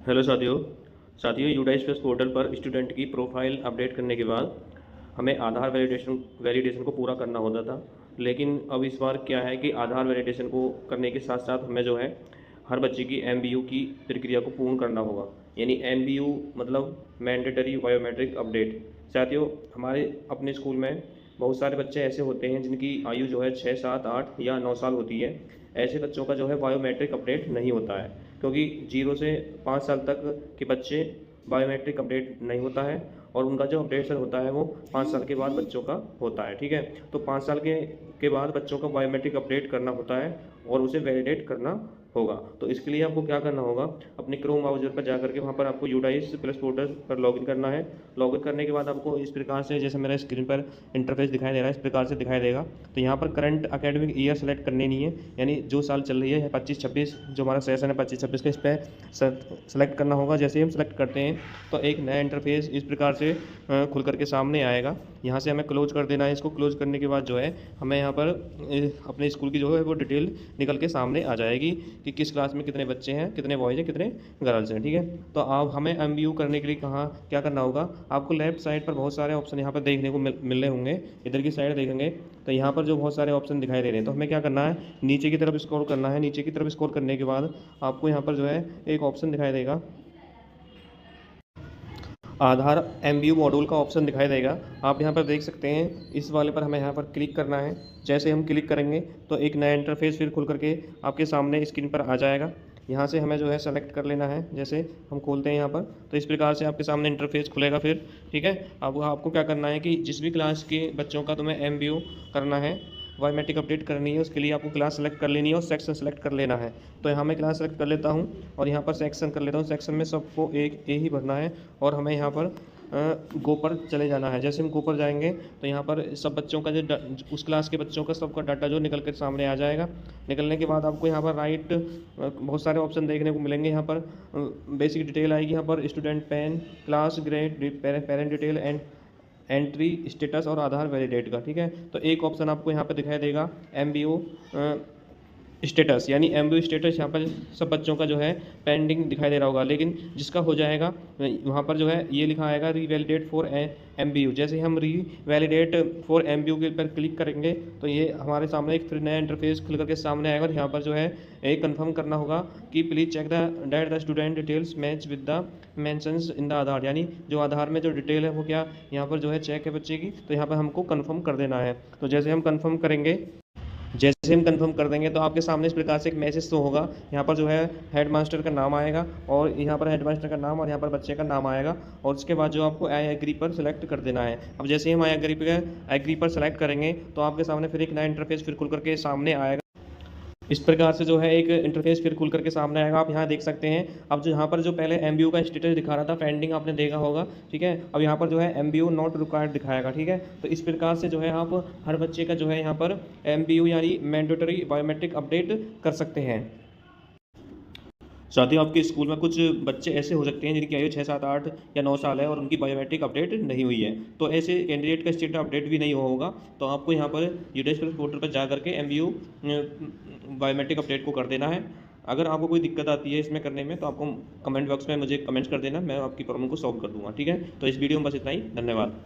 Hello साथियों UDISE plus portal पर student की प्रोफाइल अपडेट करने के बाद हमें आधार वैलिडेशन को पूरा करना होता था। लेकिन अब इस बार क्या है कि आधार वैलिडेशन को करने के साथ साथ हमें जो है हर बच्चे की एमबीयू की प्रक्रिया को पूर्ण करना होगा। यानी एमबीयू मतलब मैंडेटरी बायोमेट्रिक अपडेट। साथियों, हमारे अपने स्कूल में बहुत सारे बच्चे ऐसे होते हैं जिनकी आयु जो है 6, 7, 8 या 9 साल होती है। ऐसे बच्चों का जो है बायोमेट्रिक अपडेट नहीं होता है, क्योंकि 0 से 5 साल तक के बच्चे बायोमेट्रिक अपडेट नहीं होता है, और उनका जो अपडेशन होता है वो 5 साल के बाद बच्चों का होता है। ठीक है, तो 5 साल के बाद बच्चों का बायोमेट्रिक अपडेट करना होता है और उसे वैलिडेट करना होगा। तो इसके लिए आपको क्या करना होगा, अपने क्रोम ब्राउज़र पर जाकर के वहाँ पर आपको यूडाइस प्लस पोर्टल पर लॉगिन करना है। लॉगिन करने के बाद आपको इस प्रकार से, जैसे मेरा स्क्रीन पर इंटरफेस दिखाई दे रहा है, इस प्रकार से दिखाई देगा। तो यहाँ पर करंट एकेडमिक ईयर सेलेक्ट करनी नहीं है, यानी जो साल चल रही है 25-26, जो हमारा सेशन है 25-26 का, इस पर सेलेक्ट करना होगा। जैसे ही हम सेलेक्ट करते हैं तो एक नया इंटरफेस इस प्रकार से खुल करके सामने आएगा। यहाँ से हमें क्लोज कर देना है। इसको क्लोज करने के बाद जो है हमें यहाँ पर अपने स्कूल की जो है वो डिटेल निकल के सामने आ जाएगी कि किस क्लास में कितने बच्चे हैं, कितने बॉयज़ हैं, कितने गर्ल्स हैं। ठीक है, तो आप हमें एमबीयू करने के लिए कहाँ क्या करना होगा, आपको लेफ्ट साइड पर बहुत सारे ऑप्शन यहाँ पर देखने को मिल रहे होंगे। इधर की साइड देखेंगे तो यहाँ पर जो बहुत सारे ऑप्शन दिखाई दे रहे हैं, तो हमें क्या करना है, नीचे की तरफ स्क्रॉल करना है। नीचे की तरफ स्क्रॉल करने के बाद आपको यहाँ पर जो है एक ऑप्शन दिखाई देगा, आधार एमबीयू मॉड्यूल का ऑप्शन दिखाई देगा। आप यहाँ पर देख सकते हैं, इस वाले पर हमें यहाँ पर क्लिक करना है। जैसे हम क्लिक करेंगे तो एक नया इंटरफेस फिर खुल करके आपके सामने स्क्रीन पर आ जाएगा। यहाँ से हमें जो है सेलेक्ट कर लेना है। जैसे हम खोलते हैं यहाँ पर तो इस प्रकार से आपके सामने इंटरफेस खुलेगा फिर। ठीक है, अब आपको क्या करना है कि जिस भी क्लास के बच्चों का तुम्हें एमबीयू करना है, बायोमेट्रिक अपडेट करनी है, उसके लिए आपको क्लास सेलेक्ट कर लेनी है और सेक्शन सेलेक्ट कर लेना है। तो यहाँ मैं क्लास सेलेक्ट कर लेता हूँ और यहाँ पर सेक्शन कर लेता हूँ। सेक्शन में सबको एक ए ही भरना है और हमें यहाँ पर गो पर चले जाना है। जैसे हम गो पर जाएंगे तो यहाँ पर सब बच्चों का जो उस क्लास के बच्चों का सबका डाटा जो निकल कर सामने आ जाएगा। निकलने के बाद आपको यहाँ पर राइट बहुत सारे ऑप्शन देखने को मिलेंगे। यहाँ पर बेसिक डिटेल आएगी, यहाँ पर student pan, class grade, parent detail and entry status और आधार वैलिडेट का। ठीक है, तो एक ऑप्शन आपको यहाँ पर दिखाई देगा एमबीयू स्टेटस, यानी एमबीयू स्टेटस। यहाँ पर सब बच्चों का जो है पेंडिंग दिखाई दे रहा होगा, लेकिन जिसका हो जाएगा वहाँ पर जो है ये लिखा आएगा रीवैलिडेट फॉर एमबीयू। जैसे ही हम रीवैलिडेट फॉर एमबीयू के पर क्लिक करेंगे तो ये हमारे सामने एक फिर नया इंटरफेस खुल करके सामने आएगा। और यहाँ पर जो है एक कंफर्म करना होगा कि please check the student details match with the mentions in the Aadhaar, यानी जो आधार में जो डिटेल है वो क्या यहाँ पर जो है चेक है बच्चे की, तो यहाँ पर हमको कन्फर्म कर देना है। तो जैसे हम कन्फर्म करेंगे, जैसे हम कंफर्म कर देंगे तो आपके सामने इस प्रकार से एक मैसेज तो होगा। यहाँ पर जो है हेड मास्टर का नाम आएगा और यहाँ पर हेड मास्टर का नाम और यहाँ पर बच्चे का नाम आएगा, और उसके बाद जो आपको आई एग्री पर सेलेक्ट कर देना है। अब जैसे ही हम आई एग्री पर सेलेक्ट करेंगे तो आपके सामने फिर एक नया इंटरफेस फिर खुल करके सामने आएगा। इस प्रकार से जो है एक इंटरफेस फिर खुल करके सामने आएगा। आप यहाँ देख सकते हैं, अब जो यहाँ पर जो पहले एमबीयू का स्टेटस दिखा रहा था पेंडिंग, आपने देखा होगा। ठीक है, अब यहाँ पर जो है एमबीयू नॉट रिक्वायर्ड दिखाएगा। ठीक है, तो इस प्रकार से जो है आप हर बच्चे का जो है यहाँ पर एमबीयू यानी मैंडेटरी बायोमेट्रिक अपडेट कर सकते हैं। साथ ही आपके स्कूल में कुछ बच्चे ऐसे हो सकते हैं जिनकी आयु 6, 7, 8 या 9 साल है और उनकी बायोमेट्रिक अपडेट नहीं हुई है। तो ऐसे कैंडिडेट का स्टेटस अपडेट भी नहीं हुआ होगा, तो आपको यहाँ पर यूडाइस प्लस पोर्टल पर जा करके एमबीयू बायोमेट्रिक अपडेट को कर देना है। अगर आपको कोई दिक्कत आती है इसमें करने में तो आपको कमेंट बॉक्स में मुझे कमेंट्स कर देना, मैं आपकी प्रॉब्लम को सॉल्व कर दूँगा। ठीक है, तो इस वीडियो में बस इतना ही। धन्यवाद।